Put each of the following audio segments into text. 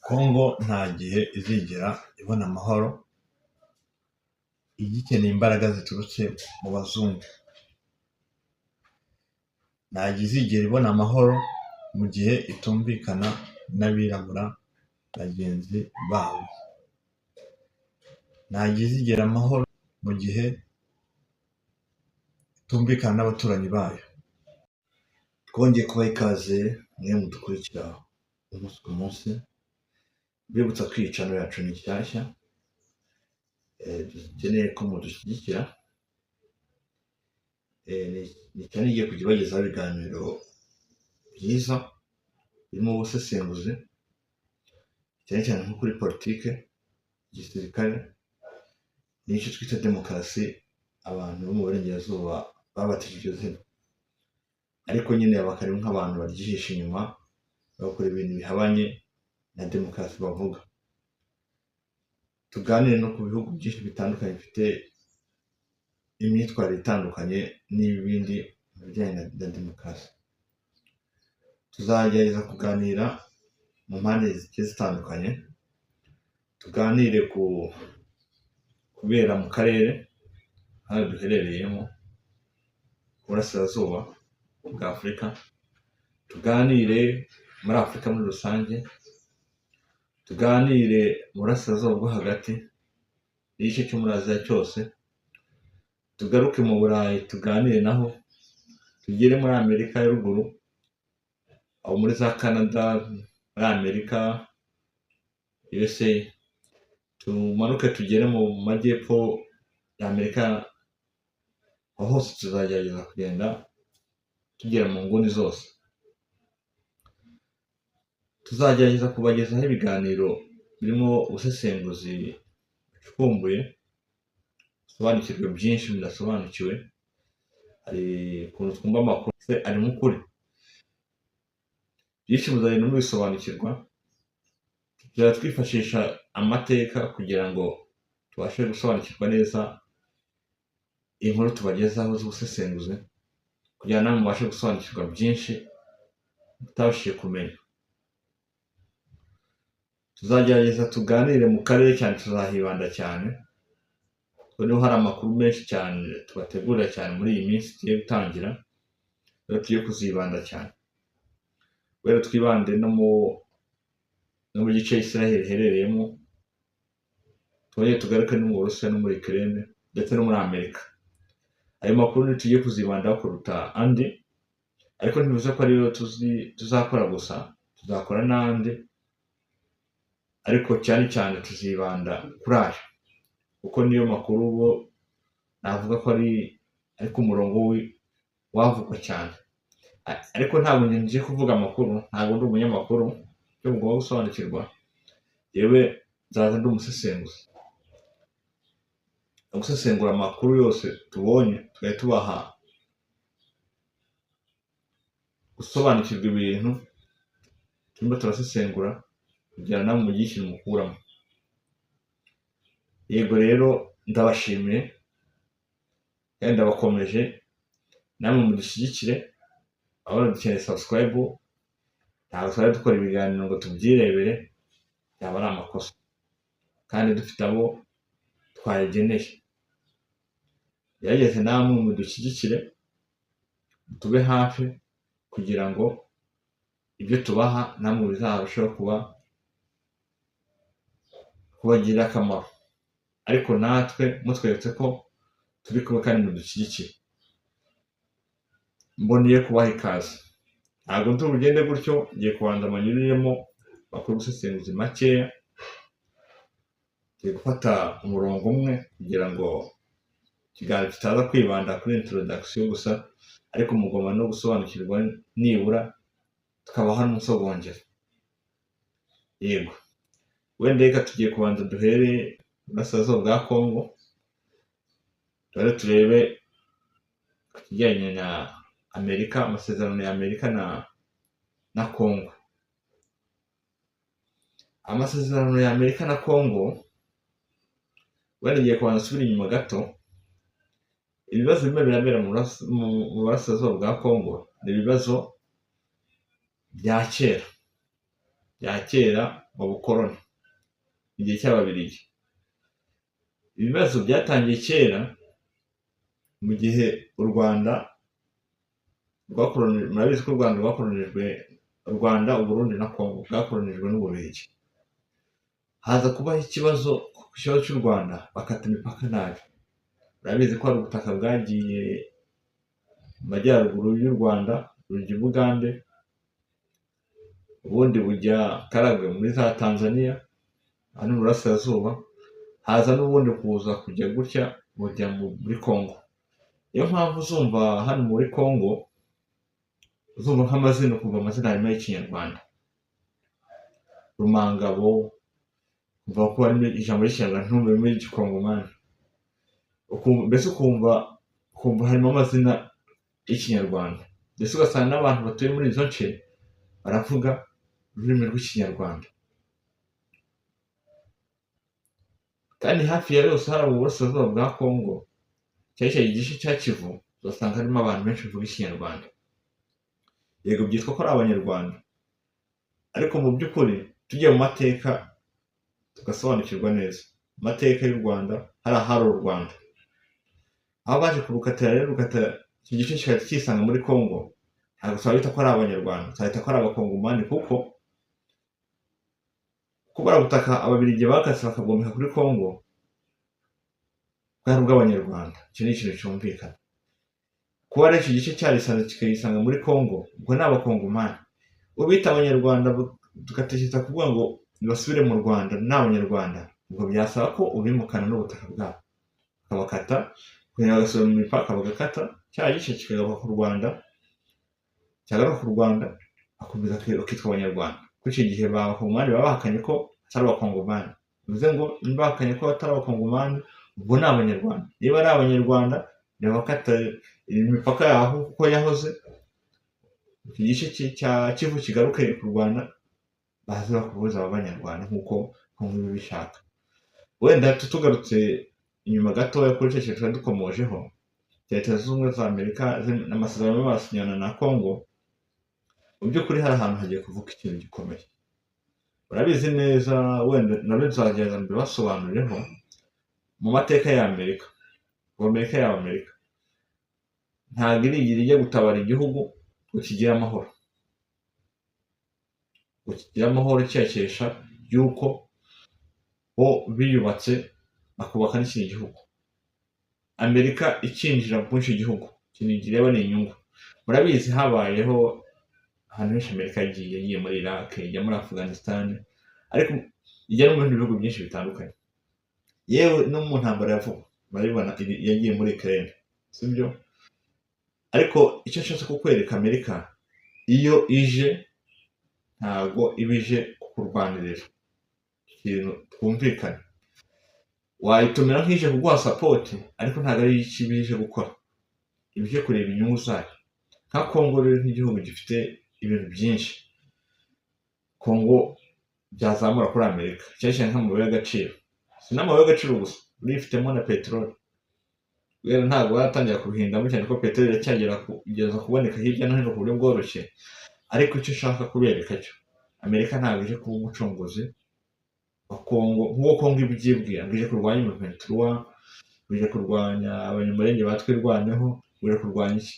Kongo nta gihe izigera ibona amahoro igikeneye imbaraga ziturutse mu bazungu. Nta gihe izigera ibona amahoro mu gihe itumvikana n'abirabura bagenzi babo. Nta gihe izigera amahoro mu gihe itumvikana n'abaturanyi bayo. Twongeye kubaha ikaze mwe mudukurikira umunsi ku munsi, mbibutsa ko iyi channel yacu ni nshyashya, dukeneye ko mudushyigikira. Ni channel igiye kujya ibagezaho ibiganiro byiza birimo ubusesenguzi, cyane cyane nko kuri politike, igisirikare n'icyo twita demokarasi abantu bo mu burengerazuba babatije iryo zina, ariko nyine bakari nk'abantu baryihisha inyuma bagakora ibintu bihabanye na demokarasi bavuga. Tuganire no ku bihugu byinshi bitandukanye bifite imyitwarire itandukanye n'ibindi mu bijyanye na demokarasi. Tuzagerageza kuganira mu mpande zigiye zitandukanye, tuganire ku kubera mu karere hano duherereyemo Burasirazuba bwa Afurika, tuganire muri Afurika muri rusange, tuganire mu Burasirazuba bwo hagati n'igice cyo muri Aziya cyose, tugaruke mu Burayi tuganire naho, tugere muri Amerika ya ruguru, aho muri za Canada, muri Amerika, USA, tumanuke tugere mu majyepfo ya Amerika. Aho hose tuzagerageza kugenda tugera mu nguni zose. Tuzagerageza kubagezaho ibiganiro birimo ubusesenguzi bucumbuye, sobanukirwe byinshi mudasobanukiwe. Hari ukuntu twumva amakuru ari mu kuri, byinshi muzagenda mubisobanukirwa. Tuzajya twifashisha amateka kugira ngo tubashe gusobanukirwa neza inkuru tubagezaho z'ubusesenguzi, kugira namwe mubashe gusobanukirwa byinshi mutabashije kumenya. Tuzagerageza tuganire mu karere cyane, tuzahibanda cyane kuko niho hari amakuru menshi cyane tubategurira cyane muri iyi minsi tugiye gutangira, rero tugiye kuzibanda cyane. Rero twibande no mu gice Israel iherereyemo, twongere tugaruke no mu Burusiya no muri Ukraine ndetse no muri Amerika. Ayo makuru tugiye kuzibandaho kuruta andi, ariko ntibivuze ko ariyo tuzakora gusa, tuzakora n'andi, ariko cyane cyane tuzibanda kuri ayo kuko niyo makuru bo navuga ko ari ku murongo wavugwa cyane. Ariko ntabwo ngiye kuvuga amakuru, ntabwo ndi umunyamakuru, cyo mugomba gusobanukirwa. Yewe nzaza ndi umusesenguzi, gusesengura amakuru yose tubonye, tukajya tubaha gusobanukirwa ibintu turimo turasesengura kugira namwe mugire ikintu mukuramo. Yego rero ndabashimiye kandi ndabakomeje, namwe mudushyigikire. Abona dukeneye subscribe, ntabwo twari dukora ibiganiro ngo tubyirebere, byaba ari amakosa, kandi dufite abo twayageneye. Gerageze namwe mudushyigikire, tube hafi kugira ngo ibyo tubaha namwe bizarusheho kubagirira akamaro, ariko natwe mutweretse ko turi kumwe kandi mudushyigikire. Mboneye kubaha ikaze, ntabwo tubugende gutyo, ngiye kubanza amanyuriremo bakora ubusesenguzi makeya. Tugiye gufata umurongo umwe kugira ngo ikiganiro kitaza kwibanda kuri introduction gusa, ariko mugomba no gusobanukirwa nibura tukabaha n'umusogongero. Yego, wenda reka tugiye kubanza duhere Burasirazuba bwa Kongo, turebe ku kijyanye na Amerika, amasezerano ya Amerika na Kongo. Amasezerano ya Amerika na Kongo, wenda ngiye kubanza nsubira inyuma gato. Ibibazo bimwe birabera mu Burasirazuba bwa Kongo ni ibibazo bya kera, bya kera mu bukoroni igihe cy'Ababiligi. Ibibazo byatangiye kera mu gihe u Rwanda murabizi ko u Rwanda rwakoronijwe, Uburundi na Congo bwakoronijwe n'Ububiligi. Haza kubaho ikibazo ku kibazo cy'u Rwanda, bakata imipaka nabi. Murabizi ko hari ubutaka bwagiye mu majyaruguru y'u Rwanda bujya i Bugande, ubundi bujya Karagwe muri za Tanzania, hano mu burasirazuba, haza n'ubundi kuza kujya gutya bujya muri Congo. Niyo mpamvu uzumva hano muri Congo, uzumva nk'amazina, ukumva amazina harimo y'Ikinyarwanda, Rumangabo, umva ko harimo ijambo ry'Ikinyarwanda ntumve ry'Igikongomani, mbese ukumva harimo amazina y'Ikinyarwanda, mbese ugasanga n'abantu batuye muri izo nce baravuga ururimi rw'Ikinyarwanda. Kandi hafi ya yose hari mu burasirazuba bwa Congo, cyane cyane igice cya Kivu, uzasanga harimo abantu benshi bavuga Ikinyarwanda. Yego byitwa ko ari Abanyarwanda, ariko mu by'ukuri tugiye mu mateka tugasobanukirwa neza amateka y'u Rwanda, hari u Rwanda, aho baje kurukatira rero icyo gice kigahita cyisanga muri Congo. Ntabwo twabita ko ari Abanyarwanda, twabita ko ari Abakongomani, kuko buriya butaka Ababiligi bakase bakabwomeka kuri Congo bwari ubw'Abanyarwanda. Icyo ni ikintu cyumvikana. Kuba ari icyo gice cyarisanze kikayisanga muri Congo, ubwo ni Abakongomani. Ubita Abanyarwanda tugatekereza kuvuga ngo basubire mu Rwanda ni Abanyarwanda, ubwo byasaba ko ubimukana n'ubutaka bwabo, bakabakata kugira ngo bagasubira mu mipaka, bagakata cya gice kikagaruka ku Rwanda, cyagaruka ku Rwanda bakomeza bakitwa Abanyarwanda. Kuri icyo gihe Abakongomani baba bahakanye ko atari Abakongomani, bivuze ngo niba bahakanye ko atari Abakongomani, ubwo ni Abanyarwanda. Niba ari Abanyarwanda bakata imipaka yaho uko yahoze, iki gice cya Kivu kigaruke ku Rwanda, baze bakubuza Abanyarwanda nk'uko Congo bishaka. Wenda tugarutse inyuma gatoya kuri icyo kintu twari dukomojeho, Leta Zunze Ubumwe za Amerika n'amasezerano basinyana na Congo, mu by'ukuri hari ahantu hagiye kuvuka ikintu gikomeye. Murabizi neza, wenda nabyo nzagerageza mbibasobanurireho. Mu mateka y'Amerika, Amerika ntabwo irigira ijya gutabara igihugu ngo kigire amahoro, cyakesha yuko bo biyubatse bakubaka n'ikindi gihugu. Amerika ikinjira muri icyo gihugu, ikintu kireba ni inyungu. Murabizi habayeho ahantu henshi Amerika yagiye muri Iraq, ijya muri Afghanistan, ariko ijya no mu bindi bihugu byinshi bitandukanye. Yewe no mu ntambara ya vuba murabibona yagiye muri Ukraine, sibyo? Ariko icyo nshatse kukwereka, Amerika iyo ije ntabwo iba ije kukurwanirira, ikintu twumvikane. Wayitumira nk'ije kuguha sapoti, ariko ntabwo ari icyo iba ije gukora, iba ije kureba inyungu zayo. Nka Congo rero nk'igihugu gifite ibintu byinshi Congo byazamura kuri Amerika, cyane cyane nk'amabuye y'agaciro. Si n'amabuye y'agaciro gusa, urifitemo na peteroli. Rero ntabwo baratangira kubihindamo cyane ko peteroli iracyageza kuboneka hirya no hino ku buryo bworoshye. Ariko icyo ushaka kubereka cyo, Amerika ntabwo ije kuba umucunguzi wa Congo nk'uko Congo ibyibwira ngo ije kurwanya M23, ije kurwanya abanyamulenge batwirwaneho, ije kurwanya iki.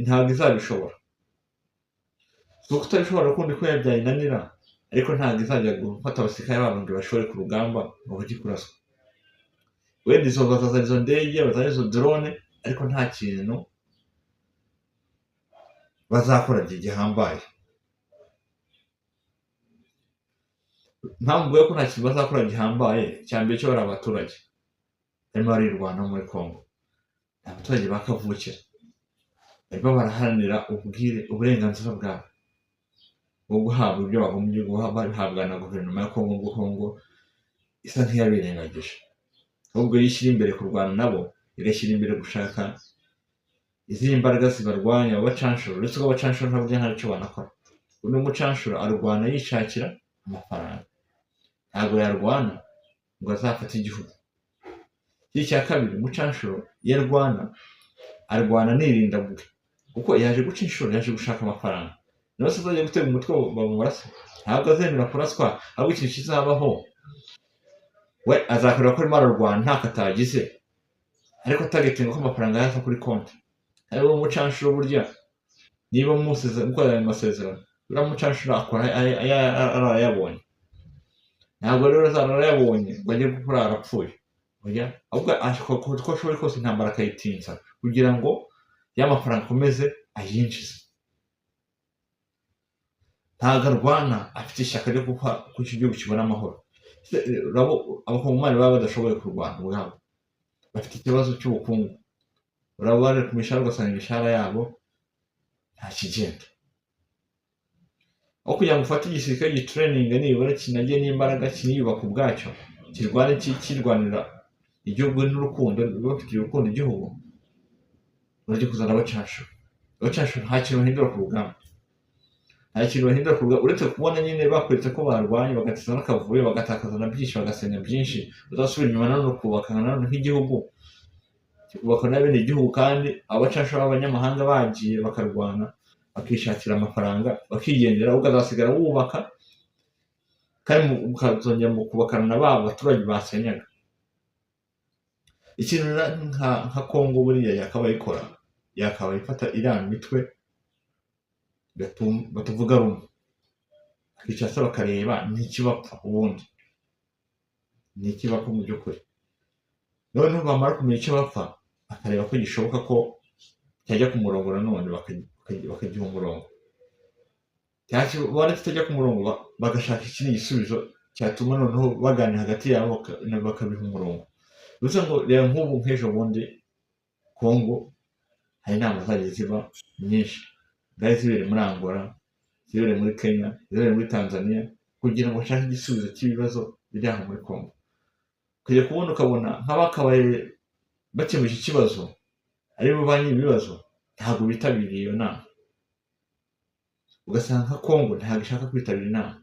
Ntabwo izabishobora. Si uko utabishobora kundi ko yabyayinanira, ariko ntabwo izajya gufata abasirikare babo ngo bashore ku rugamba ngo bajye kuraswa. Wenda bazazana izo ndege, bazazana izo drone, ariko nta kintu bazakora gihambaye. Mpamvu ko nta kintu bazakora gihambaye, cyambere cyo bari abaturage barimo barirwana muri Congo, abaturage bakavukira barimo baraharanira uburenganzira bwabo bwo guhabwa ibyo bagombye guhabwa na guverinoma ya Congo, ngo Congo isa nk'iyabirengagije. Ahubwo yishyira imbere kurwana nabo, igashyira imbere gushaka izindi mbaraga zibarwanya, abacanshuro. Uretse ko abacanshuro ntabwo nta cyo banakora. Uno mucanshuro arwana yishakira amafaranga, ntabwo yarwana ngo azafate igihugu. Iki cya kabiri, umucanshuro iyo arwana nirinda bwe, kuko yaje guca inshuro, yaje gushaka amafaranga. Nawe se azajya gutega umutwe bamurase, ntabwo azemera kuraswa, ahubwo ikintu kizabaho we azakorera ko arimo ararwana ntako atagize, ariko atagetinga ko amafaranga yaza kuri konti. ariwo umucanshuro burya niba musize gukora ayo masezerano, uriya mucanshuro akora arayabonye. Ntabwo rero arayabonye ngo ajye gukora arapfuye, ahubwo uko ashoboye kose intambara akayitinza kugira ngo ya mafaranga akomeze ayinjize. ntabwo arwana afite ishyaka ryo ko iki gihugu kibona amahoro. Abakongomani baba badashoboye kurwana ubwabo, bafite ikibazo cy'ubukungu. uraba bari ku mishahara ugasanga imishahara yabo nta kigenda. aho kugira ngo ufate igisirikare gitreninga nibura kinagiye n'imbaraga kiniyubaka ubwacyo, kirwanira igihugu n'urukundo, bafitiye urukundo igihugu, urajya kuzana abacanshuro. Abacanshuro nta kintu bahindura ku rugamba, uretse kubona nyine bakweretse ko barwanye bagateza n'akavuyo, bagatakaza na byinshi, bagasenya byinshi, bazasubira inyuma nanone kubaka nanone nk'igihugu, kubaka na bene igihugu. kandi abacanshuro b'abanyamahanga bagiye bakarwana bakishakira amafaranga bakigendera, ahubwo azasigara wubaka kandi mukazongera mu kubakana na ba baturage basenyaga. ikintu nka Kongo buriya yakaba ikora, yakaba ifata iriya mitwe batavuga rumwe, bakicara bakareba n'ikibapfa, ubundi n'ikibapfa mu by'ukuri. noneho bamara kumenya icyo bapfa, bakareba ko gishoboka ko cyajya ku murongo, nanone bakagiha umurongo. cyangwa kitajya ku murongo, bagashaka ikindi gisubizo cyatuma noneho baganira hagati yabo bakabiha umurongo. bivuze ngo reba nk'ubu nk'ejo bundi Kongo hari inama zagiye ziba nyinshi, zari zibereye muri Angola, zibereye muri Kenya, zibereye muri Tanzania, kugira ngo bashake igisubizo cy'ibibazo biri aho muri Kongo. ukajya kubona ukabona nk'abakabaye bakemuje ikibazo aribo ba nyir'ibibazo ntabwo bitabiriye iyo nama. ugasanga nka Kongo ntabwo ishaka kwitabira inama.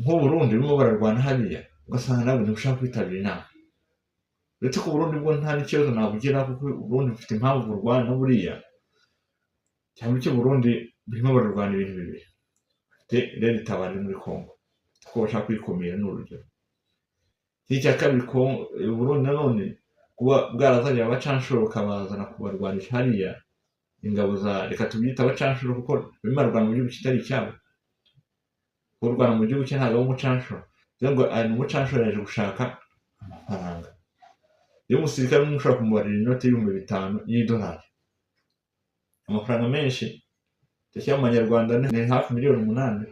nk'Uburundi burimo bararwana hariya, ugasanga nabo ntibashaka kwitabira inama. uretse ko Burundi bwo nta n'ikibazo nabugira, kuko Burundi bufite impamvu burwana buriya, cyangwa icyo Burundi burimo bararwana ibintu bibiri. bafite rero itabara muri Kongo ko bashaka kwikumira, ni urugero. icya kabiri, Burundi nanone kuba bwarazanye abacanshuro bakabazana kubarwanisha hariya, ingabo za reka tubyita abacanshuro kuko barimo bararwana mu gihugu kitari icyabo. kurwana mu gihugu cye ntabwo ari umucanshuro, ngo ari umucanshuro yaje gushaka amafaranga. iyo umusirikare umwe ushobora kumubarira inoti y'ibihumbi 5 y'idolari, amafaranga menshi, dushyira mu manyarwanda ni hafi miliyoni 8.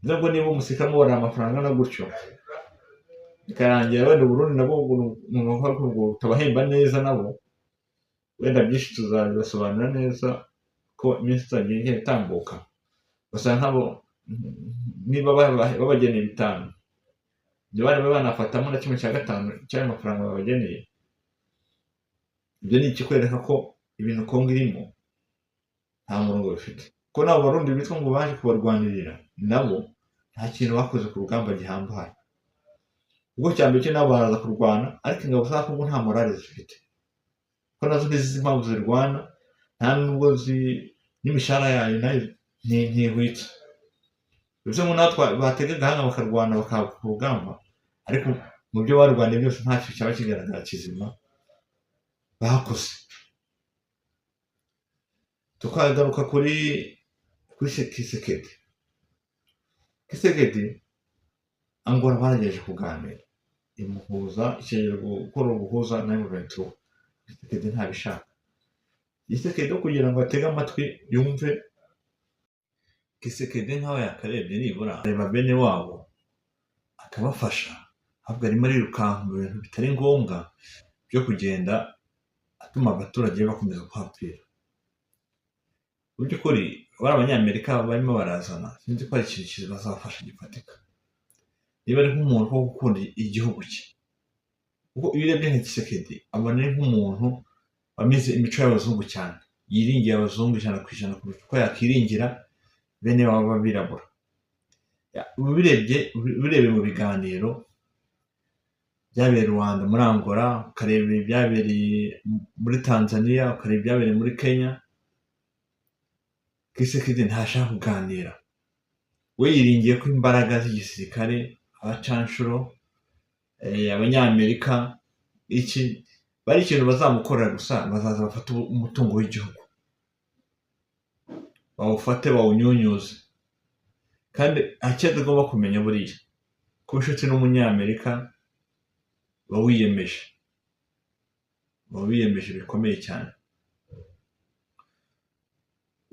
nubwo niba umusirikare umubarira amafaranga na gutyo, bikarangira wenda Burundi nabo ngo tabahemba neza, nabo wenda byinshi tuzabibasobanura neza ko iminsi izagiye itambuka. basanga nk'abo niba babageneye 5, ibyo bari banafatamo na 1/5 cy'ayo mafaranga babageneye. ibyo ni ikikwereka ko ibintu Kongo irimo nta murongo bifite, ko nabo Barundi bitwa ngo baje kubarwanirira, nabo nta kintu bakoze ku rugamba gihambaye. ubwo cyambere cyo nabo baraza kurwana, ariko ingabo za Kongo nta morale zifite, ko nazo ntizizi impamvu zirwana, nta nubwo n'imishahara yayo nayo ntihwitse. bivuze ngo natwe batega agahanga bakarwana bakava ku rugamba, ariko mu byo barwaniye byose nta kintu cyaba kigaragara kizima bakoze. tukagaruka kuri Kisekedi. Angola baragejeje kuganira, imuhuza ikigero gukora ubuhuza na M23. Kisekedi ntabishaka. Kisekedi kugira ngo atege amatwi yumve, Kisekedi nkaho yakarebye nibura areba bene wabo akabafasha, ahubwo arimo arirukanka mu bintu bitari ngombwa byo kugenda atuma abaturage bakomeza kuhapfira. mu by'ukuri bari abanyamerika barimo barazana, sinzi ko ari ikintu bazafasha gifatika, niba ari nk'umuntu wo gukunda igihugu cye. kuko iyo urebye nka Kisekedi abona ari nk'umuntu wamize imico y'abazungu cyane, yiringiye abazungu 100% kurusha uko yakiringira bene wabo b'abirabura. ubirebye mu biganiro byabereye Rwanda, muri Angola, ukareba ibyabereye muri Tanzania, ukareba ibyabereye muri Kenya, Tshisekedi ntashaka kuganira, we yiringiye ko imbaraga z'igisirikare, abacanshuro, abanyamerika bari ikintu bazamukorera gusa, bazaza bafata umutungo w'igihugu, bawufate bawunyunyuze. Kandi icyo tugomba kumenya buriya, kuba inshuti n'umunyamerika wiyemeje bikomeye cyane,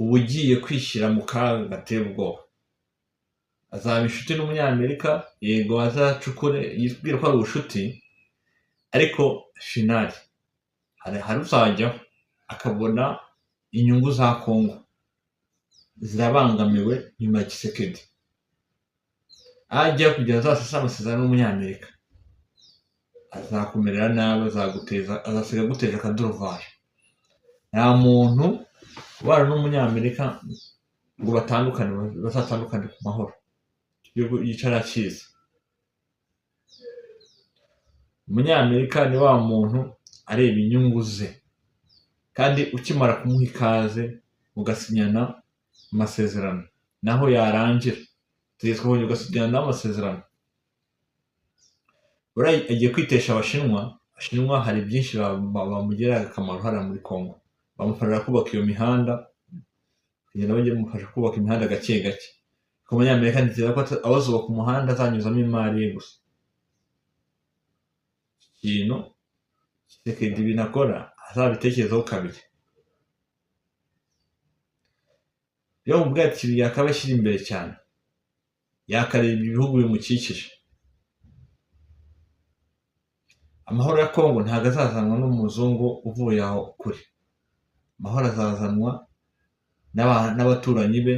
uba ugiye kwishyira mu kaga gateye ubwoba. Azaba inshuti n'umunyamerika, yego azacukure yibwira ko ari ubucuti, ariko finali hari uzajyaho akabona inyungu za Kongo zirabangamiwe nyuma ya Tshisekedi, ajya kugira azasesa amasezerano n'umunyamerika, azakumerera nabi, azasiga aguteje akaduruvayo. Nta muntu ubana n'umunyamerika ngo bazatandukane ku mahoro, yicara akiza. Umunyamerika ni wa muntu areba inyungu ze, kandi ukimara kumuha ikaze mugasinyana amasezerano, naho yarangira tukongera ugasinyana n'amasezerano. Agiye kwitesha Abashinwa hari byinshi bamugirira akamaro hariya muri Kongo, bamufasha kubaka iyo mihanda, kugenda bajya bamufasha kubaka imihanda gake gake. Ku Banyamerika nizera ko abazubaka umuhanda azanyuzamo imari ye gusa. Ikintu Tshisekedi binakora azabitekerezaho kabiri. Iyo mu bwati yakaba ashyira imbere cyane, yakareba ibihugu bimukikije. Amahoro ya Kongo ntabwo azazanwa n'umuzungu uvuye aho kure, amahoro azazanwa n'abaturanyi be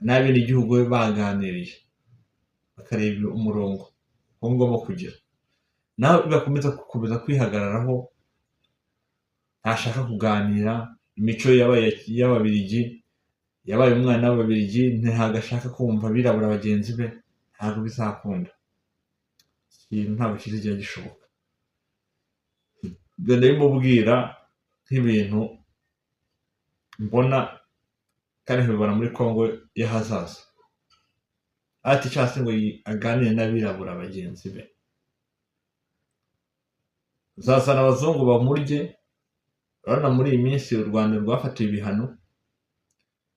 n'abenegihugu be baganiriye, bakareba umurongo ugomba kugira. Nawe ugakomeza kwihagararaho, ntashaka kuganira. Imico y'Ababiligi, yabaye umwana w'Ababiligi, ntabwo ashaka kumva abirabura bagenzi be, ntabwo bizakunda. Ikintu ntabwo kizigera gishoboka. Ndabimubwira nk'ibintu mbona kandi nkabibona muri Kongo y'ahazaza. Ati cyangwa se ngo aganire n'abirabura bagenzi be, uzasana abazungu bamurye. Urabona muri iyi minsi u Rwanda rwafatiwe ibihano,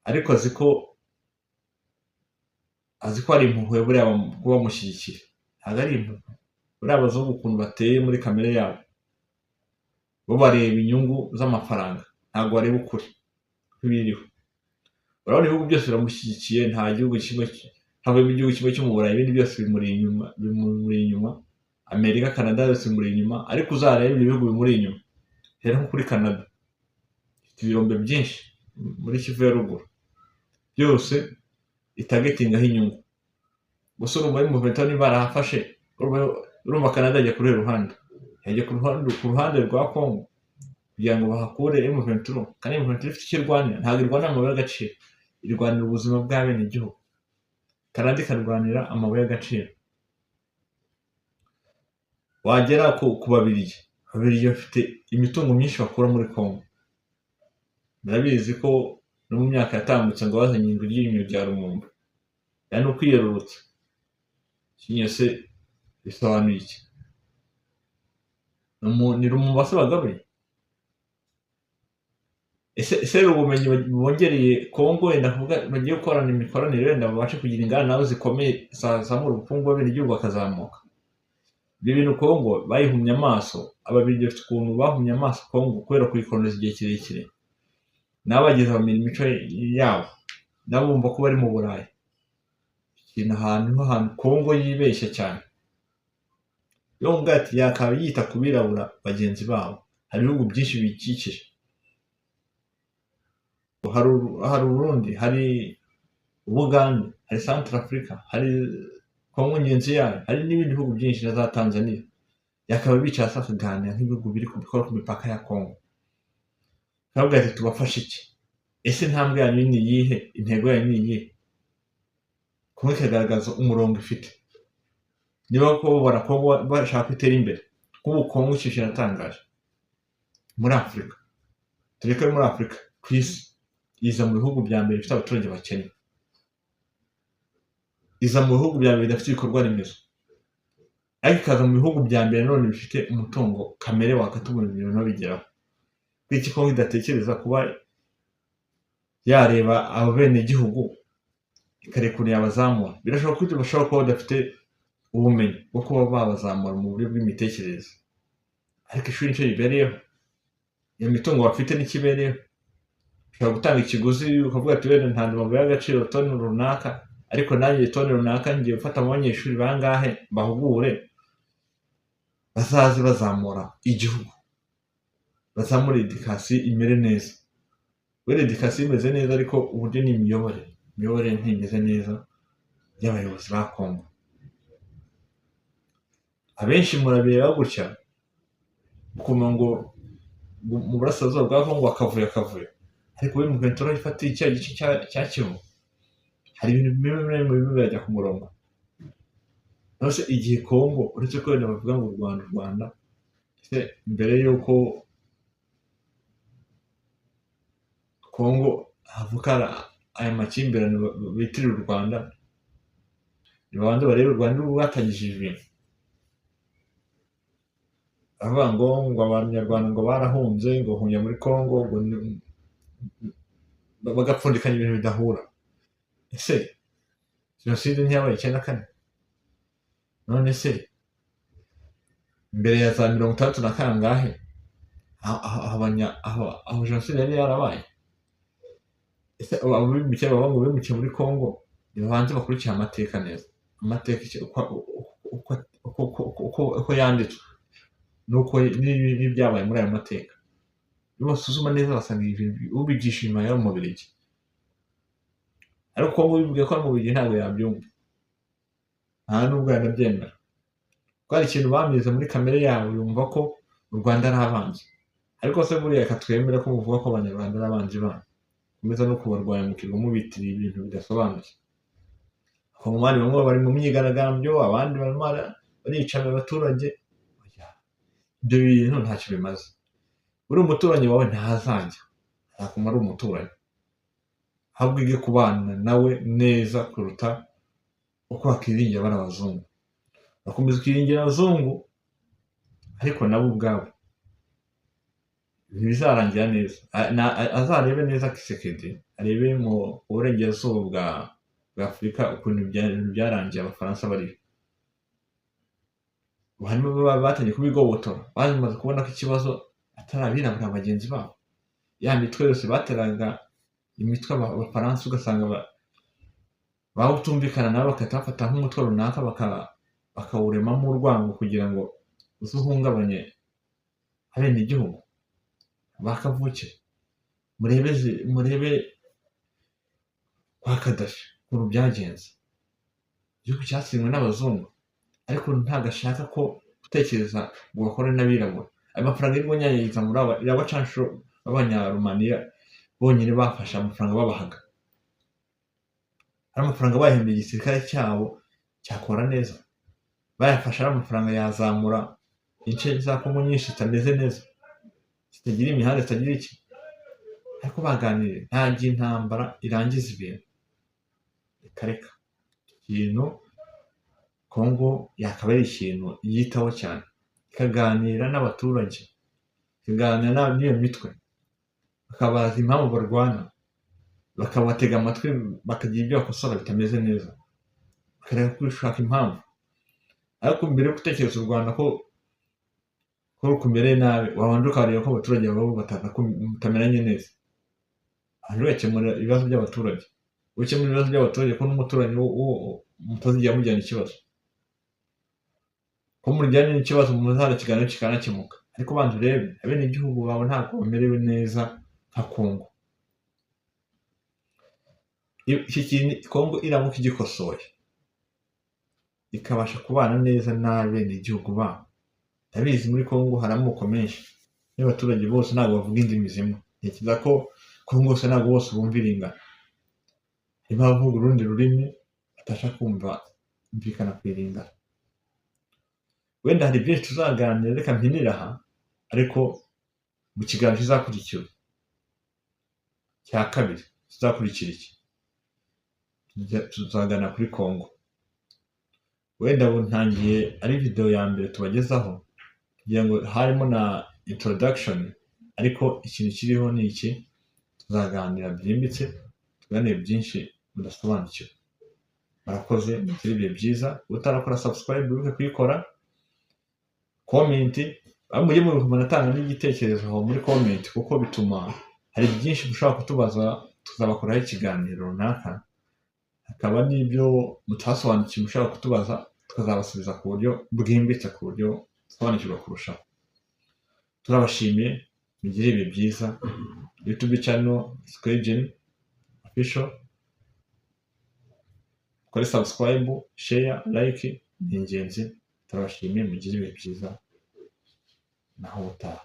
ariko azi ko ari impuhwe buriya kuba bamushyigikira, ntabwo ari impuhwe. Buriya abazungu ukuntu bateye muri kamere yabo, bo bareba inyungu z'amafaranga, ntabwo bareba ukuri kw'ibiriho. Urabona ibihugu byose biramushyigikiye, nta gihugu kimwe cyo mu Burayi, ibindi byose bimuri inyuma. Amerika, Canada yose bimuri inyuma, ariko uzareba ibihugu bimuri inyuma. Rero nko kuri Canada ifite ibirombe byinshi muri Kivu ya ruguru, byose itagetingaho inyungu. Gusa urumva y'umuveto niba arahafashe, urumva Canada ajya kuri ruhande, yajya ku ruhande rwa Kongo kugira ngo bahakure M23. Kandi M23 ifite icyo irwanira, ntabwo irwanira amabuye y'agaciro, irwanira ubuzima bw'abenegihugu. Canada ikarwanira amabuye y'agaciro. Wagera ku Babiligi bafite imitungo myinshi bakura muri Kongo. Murabizi ko no mu myaka yatambutse ngo bazanye iryinyo rya Lumumba, yani ukwiyerurutsa. Ikinyo se bisobanuye iki? Ni Lumumba se bagaruye? Ese ubumenyi bongereye Kongo, wenda kuvuga bagiye gukorana imikoranire, wenda babashe kugira inganda nazo zikomeye zazamura ubukungu bw'abenegihugu bakazamuka. Ibyo bintu Kongo bayihumye amaso. Ababiligi bafite ukuntu bahumye amaso Kongo kubera kuyikoloniza igihe kirekire, nabo bageze bamenya imico yabo, nabo bumva ko bari mu Burayi. Ikintu ahantu Kongo yibeshya cyane. Yo mu bwati yakaba yita ku birabura bagenzi babo. Hari ibihugu byinshi bikikije, hari Burundi, hari Ubugande, hari Centrafrica, hari Kongo ngenzi yayo, hari n'ibindi bihugu byinshi na za Tanzania. Yakaba bicara akaganira nk'ibihugu biri kubikora ku mipaka ya Kongo. Kavuga ati tubafashe iki? Ese intambwe yanyu ni iyihe? Intego yanyu ni iyihe? Kongo ikagaragaza umurongo ifite. Niba ko Kongo bashaka gutera imbere, kuko Kongo ikintu kiratangaje muri Afurika, tureke muri Afurika, ku isi iza mu bihugu bya mbere bifite abaturage bakennye, iza mu bihugu bya mbere bidafite ibikorwa remezo, ariko ikaza mu bihugu bya mbere none bifite umutungo kamere wakatuma ibintu ntibigeraho. Kuki Kongo idatekereza kuba yareba abo bene gihugu ikarekurira abazamura? Birashoboka ko bashobora kuba badafite ubumenyi bwo kuba babazamura mu buryo bw'imitekerereze, ariko ishuri nicyo ribereyeho, iyo mitungo bafite n'ikibereyeho. Ushobora gutanga ikiguzi ukavuga ati wenda ntanze amabuye y'agaciro toni runaka, ariko nanjye toni runaka ngiye gufata abanyeshuri bangahe bahugure bazaze bazamura igihugu, bazamura edikasiyo imere neza. Wenda edikasiyo imeze neza ariko uburyo ni imiyoborere ntimeze neza y'abayobozi ba Kongo. Abenshi murabireba gutya ukumva ngo mu burasirazuba bwa Kongo akavuyo, ariko we mu Ventura ifatiye icya gice cya Kivu hari ibintu bimwe birajya ku murongo. Nose igihe Kongo uretse ko wenda bavuga ngo u Rwanda mbere y'uko Kongo havuka aya makimbirane bitirira u Rwanda, nibabanza barebe u Rwanda rwatangije ibintu, avuga ngo abanyarwanda ngo barahunze ngo hunye muri Kongo ngo bagapfundikanya ibintu bidahura. Ese jenoside ntiyabaye 94? None se mbere ya za 60 na kangahe aho jenoside yari yarabaye? Ese abo bimukiye baba ngo bimukiye muri Kongo nibabanze bakurikira amateka neza, amateka uko yanditswe nuko n'ibyabaye muri ayo mateka, basuzuma neza basanga ibintu ubigisha inyuma y'ayo Mubirigi. Ariko Kongo bivuga ko ari Mubirigi ntabwo yabyumva, nta nubwo yanabyemera, ko hari ikintu bamize muri kamere yabo, yumva ko u Rwanda ari abanzi. Ariko se buriya reka twemere ko muvuga ko abanyarwanda ari abanzi banyu, komeza no kubarwanya mukirwa mubitiriye ibintu bidasobanutse. Abanyarwanda bamwe bari mu myigaragambyo, abandi barica abaturage. Ibyo bintu ntacyo bimaze. Uri umuturanyi wawe ntazajya ntakumara umuturanyi, ahubwo ige kubana nawe neza kuruta uko wakiringira abana abazungu. Bakomeza ukiringira abazungu ariko nabo ubwabo ntibizarangira neza. Azarebe neza Kisekedi, arebe mu burengerazuba bwa Afurika ukuntu ibintu byarangiye abafaransa bariho. Hanyuma batangiye kubigobotora, bamaze kubona ko ikibazo atari abirabura bagenzi babo. Ya mitwe yose bateraga imitwe abafaransa ugasanga bawutumvikana nabo bagahita bafata nk'umutwe runaka bakawuremamo urwango kugira ngo uzuhungabanye abene igihugu bakavukira. Murebe kwa Kadafi ukuntu byagenze. Igihugu cyatsinzwe n'abazungu ariko ntabwo ashaka ko gutekereza ngo bakore n'abirabura. Ayo mafaranga y'irwo nyanyagiza muri abacanshuro b'abanyarumaniya bonyine bafashe amafaranga babahaga, ari amafaranga bahembeye igisirikare cyabo cyakora neza, bayafashe ari amafaranga yazamura ince za Kongo nyinshi zitameze neza, zitagira imihanda, zitagira iki. ariko baganiriye nta gihe intambara irangiza ibintu. Reka ikintu Kongo yakaba ari ikintu yitaho cyane, ikaganira n'abaturage, ikaganira n'iyo mitwe, bakabaza impamvu barwana, bakabatega amatwi, bakagira ibyo bakosora bitameze neza, bakareka gushaka impamvu. Ariko mbere yo gutekereza u Rwanda ko rukumereye nabi, wabanje ukareba ko abaturage babo batameranye neza. Hanyuma ugakemura ibibazo by'abaturage. Gukemura ibibazo by'abaturage ko n'umuturanyi mutazigera mujyana ikibazo. Ko mujyanye n'ikibazo muzana ikiganiro kikanakemuka. Ariko banza urebe abene igihugu bawe ntabwo bamerewe neza nka Kongo. Iki kintu Kongo iramuka igikosoye, ikabasha kubana neza n'abene igihugu babo. Ndabizi muri Kongo hari amoko menshi, n'abaturage bose ntabwo bavuga indimi zimwe. Ntekereza ko Kongo bose ntabwo bose bumvira ingana. Harimo abavuga urundi rurimi batashaka kumvikana kwiringana. Wenda hari byinshi tuzaganira, reka mpinira aha, ariko mu kiganiro kizakurikira cya kabiri tuzakurikira iki? Tuzagana kuri Congo. Wenda ubu ntangiye ari video ya mbere tubagezaho kugira ngo harimo na introduction, ariko ikintu kiriho ni iki, tuzaganira byimbitse, tuganire byinshi mudasobanukiwe. Murakoze, mugire ibihe byiza. Utarakora subscribe wibuke kuyikora, comment, mujye munatanga n'igitekerezo aho muri comment, kuko bituma hari byinshi mushobora kutubaza, tuzabakoraho ikiganiro runaka, hakaba n'ibyo mutasobanukiwe mushobora kutubaza, tukazabasubiza ku buryo bwimbitse, ku buryo dusobanukirwa kurushaho. Turabashimiye, mugire ibihe byiza. YouTube channel Square Official, kuri subscribe, share, like, ni ingenzi. Turabashimiye, mugire ibihe byiza, naho utaha.